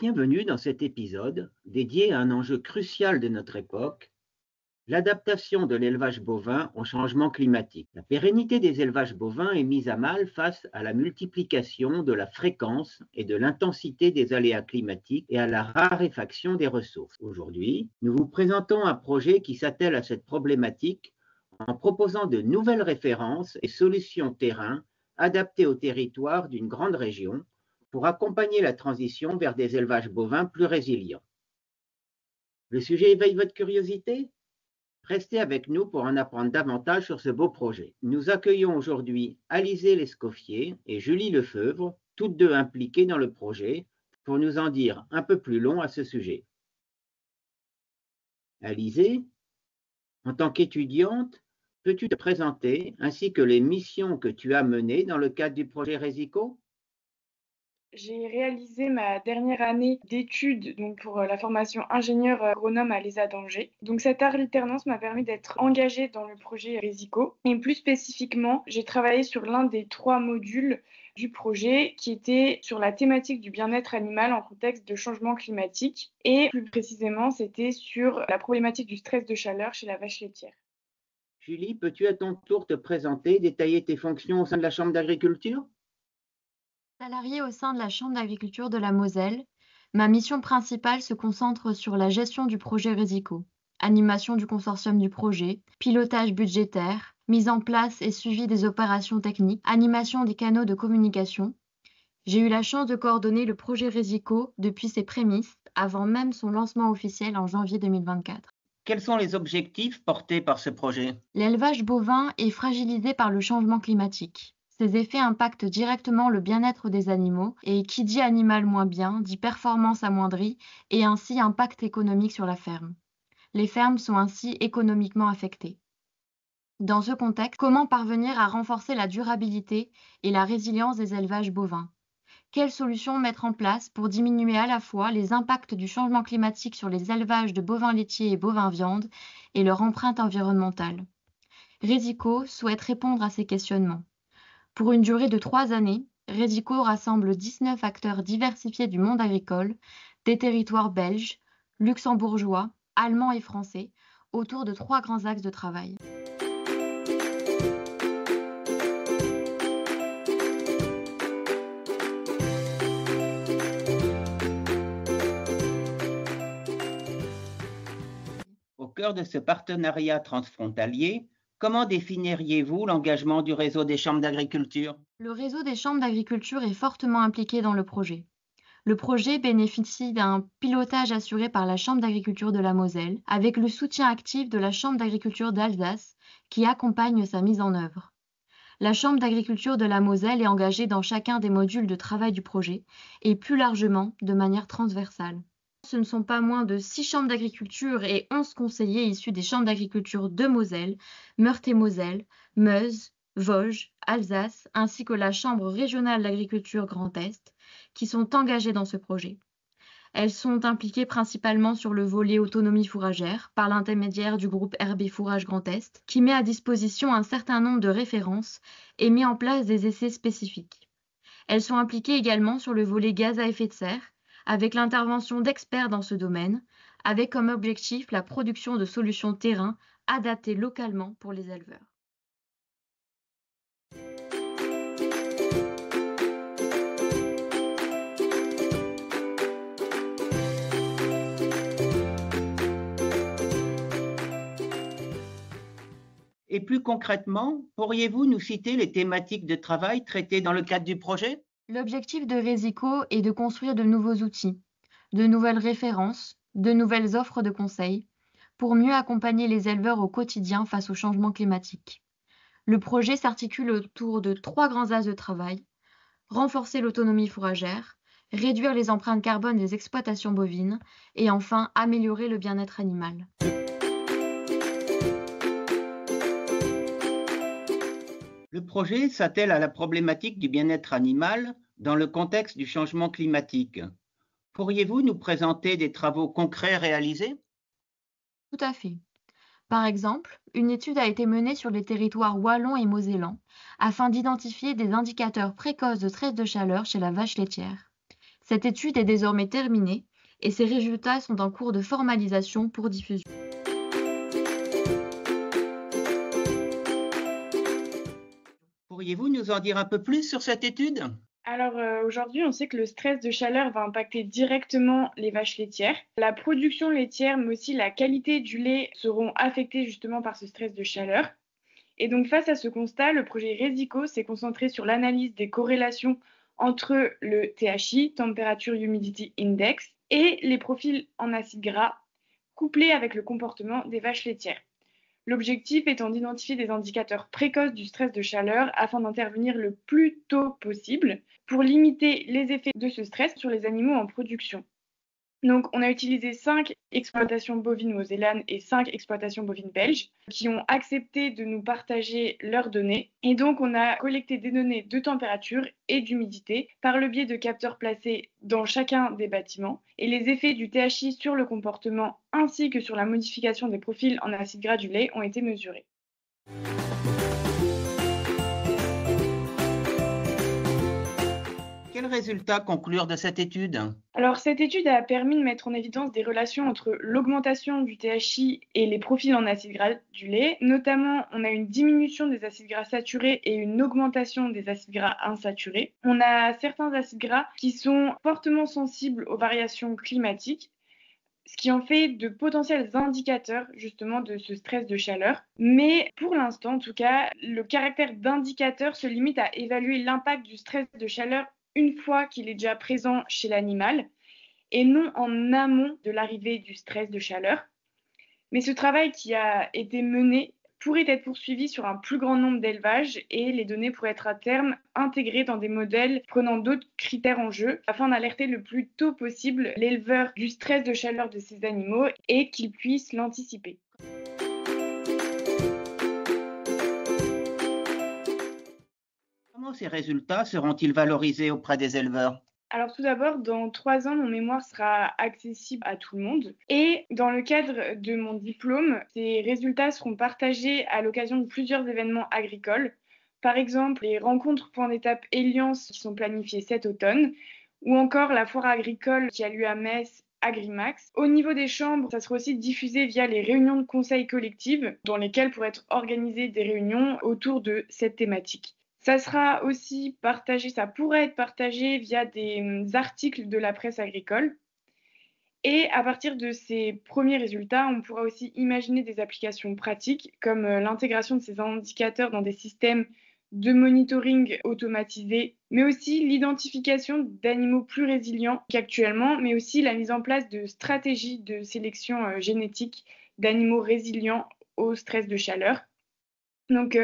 Bienvenue dans cet épisode dédié à un enjeu crucial de notre époque, l'adaptation de l'élevage bovin au changement climatique. La pérennité des élevages bovins est mise à mal face à la multiplication de la fréquence et de l'intensité des aléas climatiques et à la raréfaction des ressources. Aujourd'hui, nous vous présentons un projet qui s'attelle à cette problématique en proposant de nouvelles références et solutions terrain adaptées au territoire d'une grande région pour accompagner la transition vers des élevages bovins plus résilients. Le sujet éveille votre curiosité? Restez avec nous pour en apprendre davantage sur ce beau projet. Nous accueillons aujourd'hui Alizée Lescoffier et Julie Lefeuvre, toutes deux impliquées dans le projet, pour nous en dire un peu plus long à ce sujet. Alizée, en tant qu'étudiante, peux-tu te présenter ainsi que les missions que tu as menées dans le cadre du projet Resico? J'ai réalisé ma dernière année d'études pour la formation ingénieur agronome à l'ESA d'Angers. Donc cette alternance m'a permis d'être engagée dans le projet Resico. Et plus spécifiquement, j'ai travaillé sur l'un des 3 modules du projet qui était sur la thématique du bien-être animal en contexte de changement climatique. Et plus précisément, c'était sur la problématique du stress de chaleur chez la vache laitière. Julie, peux-tu à ton tour te présenter, détailler tes fonctions au sein de la Chambre d'agriculture? Salariée au sein de la Chambre d'agriculture de la Moselle, ma mission principale se concentre sur la gestion du projet Resico, animation du consortium du projet, pilotage budgétaire, mise en place et suivi des opérations techniques, animation des canaux de communication. J'ai eu la chance de coordonner le projet Resico depuis ses prémices, avant même son lancement officiel en janvier 2024. Quels sont les objectifs portés par ce projet? L'élevage bovin est fragilisé par le changement climatique. Ces effets impactent directement le bien-être des animaux et qui dit animal moins bien dit performance amoindrie et ainsi impact économique sur la ferme. Les fermes sont ainsi économiquement affectées. Dans ce contexte, comment parvenir à renforcer la durabilité et la résilience des élevages bovins? Quelles solutions mettre en place pour diminuer à la fois les impacts du changement climatique sur les élevages de bovins laitiers et bovins viande et leur empreinte environnementale? Resico souhaite répondre à ces questionnements. Pour une durée de 3 années, Resico rassemble 19 acteurs diversifiés du monde agricole, des territoires belges, luxembourgeois, allemands et français, autour de 3 grands axes de travail. Au cœur de ce partenariat transfrontalier, comment définiriez-vous l'engagement du réseau des chambres d'agriculture? Le réseau des chambres d'agriculture est fortement impliqué dans le projet. Le projet bénéficie d'un pilotage assuré par la Chambre d'agriculture de la Moselle, avec le soutien actif de la Chambre d'agriculture d'Alsace, qui accompagne sa mise en œuvre. La Chambre d'agriculture de la Moselle est engagée dans chacun des modules de travail du projet, et plus largement, de manière transversale. Ce ne sont pas moins de 6 chambres d'agriculture et 11 conseillers issus des chambres d'agriculture de Moselle, Meurthe-et-Moselle, Meuse, Vosges, Alsace, ainsi que la Chambre régionale d'agriculture Grand Est, qui sont engagées dans ce projet. Elles sont impliquées principalement sur le volet autonomie fourragère, par l'intermédiaire du groupe Herbe et Fourrage Grand Est, qui met à disposition un certain nombre de références et met en place des essais spécifiques. Elles sont impliquées également sur le volet gaz à effet de serre, avec l'intervention d'experts dans ce domaine, avec comme objectif la production de solutions terrain adaptées localement pour les éleveurs. Et plus concrètement, pourriez-vous nous citer les thématiques de travail traitées dans le cadre du projet? L'objectif de Resico est de construire de nouveaux outils, de nouvelles références, de nouvelles offres de conseils, pour mieux accompagner les éleveurs au quotidien face au changement climatique. Le projet s'articule autour de 3 grands axes de travail: renforcer l'autonomie fourragère, réduire les empreintes carbone des exploitations bovines et enfin améliorer le bien-être animal. Le projet s'attelle à la problématique du bien-être animal dans le contexte du changement climatique. Pourriez-vous nous présenter des travaux concrets réalisés? Tout à fait. Par exemple, une étude a été menée sur les territoires wallons et mosellans afin d'identifier des indicateurs précoces de stress de chaleur chez la vache laitière. Cette étude est désormais terminée et ses résultats sont en cours de formalisation pour diffusion. Pourriez-vous nous en dire un peu plus sur cette étude? Alors aujourd'hui, on sait que le stress de chaleur va impacter directement les vaches laitières. La production laitière, mais aussi la qualité du lait seront affectées justement par ce stress de chaleur. Et donc face à ce constat, le projet RESICO s'est concentré sur l'analyse des corrélations entre le THI, Temperature Humidity Index, et les profils en acides gras, couplés avec le comportement des vaches laitières. L'objectif étant d'identifier des indicateurs précoces du stress de chaleur afin d'intervenir le plus tôt possible pour limiter les effets de ce stress sur les animaux en production. Donc, on a utilisé 5 exploitations bovines mosellanes et 5 exploitations bovines belges qui ont accepté de nous partager leurs données. Et donc, on a collecté des données de température et d'humidité par le biais de capteurs placés dans chacun des bâtiments. Et les effets du THI sur le comportement ainsi que sur la modification des profils en acides gras du lait ont été mesurés. Quels résultats conclure de cette étude? Alors, cette étude a permis de mettre en évidence des relations entre l'augmentation du THI et les profils en acides gras du lait. Notamment, on a une diminution des acides gras saturés et une augmentation des acides gras insaturés. On a certains acides gras qui sont fortement sensibles aux variations climatiques, ce qui en fait de potentiels indicateurs justement de ce stress de chaleur. Mais pour l'instant, en tout cas, le caractère d'indicateur se limite à évaluer l'impact du stress de chaleur une fois qu'il est déjà présent chez l'animal et non en amont de l'arrivée du stress de chaleur. Mais ce travail qui a été mené pourrait être poursuivi sur un plus grand nombre d'élevages et les données pourraient être à terme intégrées dans des modèles prenant d'autres critères en jeu afin d'alerter le plus tôt possible l'éleveur du stress de chaleur de ces animaux et qu'il puisse l'anticiper. Comment ces résultats seront-ils valorisés auprès des éleveurs? Alors tout d'abord, dans 3 ans, mon mémoire sera accessible à tout le monde. Et dans le cadre de mon diplôme, ces résultats seront partagés à l'occasion de plusieurs événements agricoles. Par exemple, les rencontres point d'étape Eliance qui sont planifiées cet automne, ou encore la foire agricole qui a lieu à Metz, Agrimax. Au niveau des chambres, ça sera aussi diffusé via les réunions de conseils collectives, dans lesquelles pourraient être organisées des réunions autour de cette thématique. Ça sera aussi partagé, ça pourrait être partagé via des articles de la presse agricole. Et à partir de ces premiers résultats, on pourra aussi imaginer des applications pratiques comme l'intégration de ces indicateurs dans des systèmes de monitoring automatisés, mais aussi l'identification d'animaux plus résilients qu'actuellement, mais aussi la mise en place de stratégies de sélection génétique d'animaux résilients au stress de chaleur. Donc,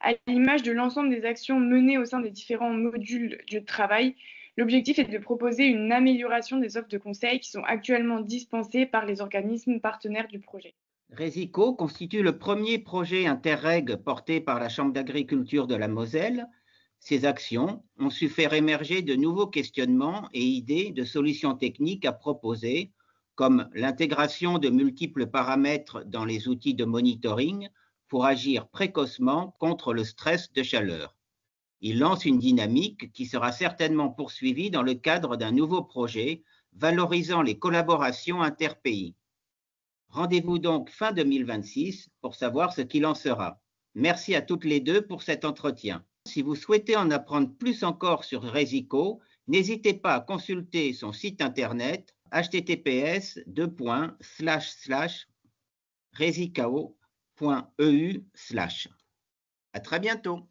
à l'image de l'ensemble des actions menées au sein des différents modules de travail, l'objectif est de proposer une amélioration des offres de conseil qui sont actuellement dispensées par les organismes partenaires du projet. RESICO constitue le premier projet Interreg porté par la Chambre d'agriculture de la Moselle. Ces actions ont su faire émerger de nouveaux questionnements et idées de solutions techniques à proposer, comme l'intégration de multiples paramètres dans les outils de monitoring pour agir précocement contre le stress de chaleur. Il lance une dynamique qui sera certainement poursuivie dans le cadre d'un nouveau projet valorisant les collaborations interpays. Rendez-vous donc fin 2026 pour savoir ce qu'il en sera. Merci à toutes les deux pour cet entretien. Si vous souhaitez en apprendre plus encore sur RESICO, n'hésitez pas à consulter son site internet https://resicao.eu/. À très bientôt.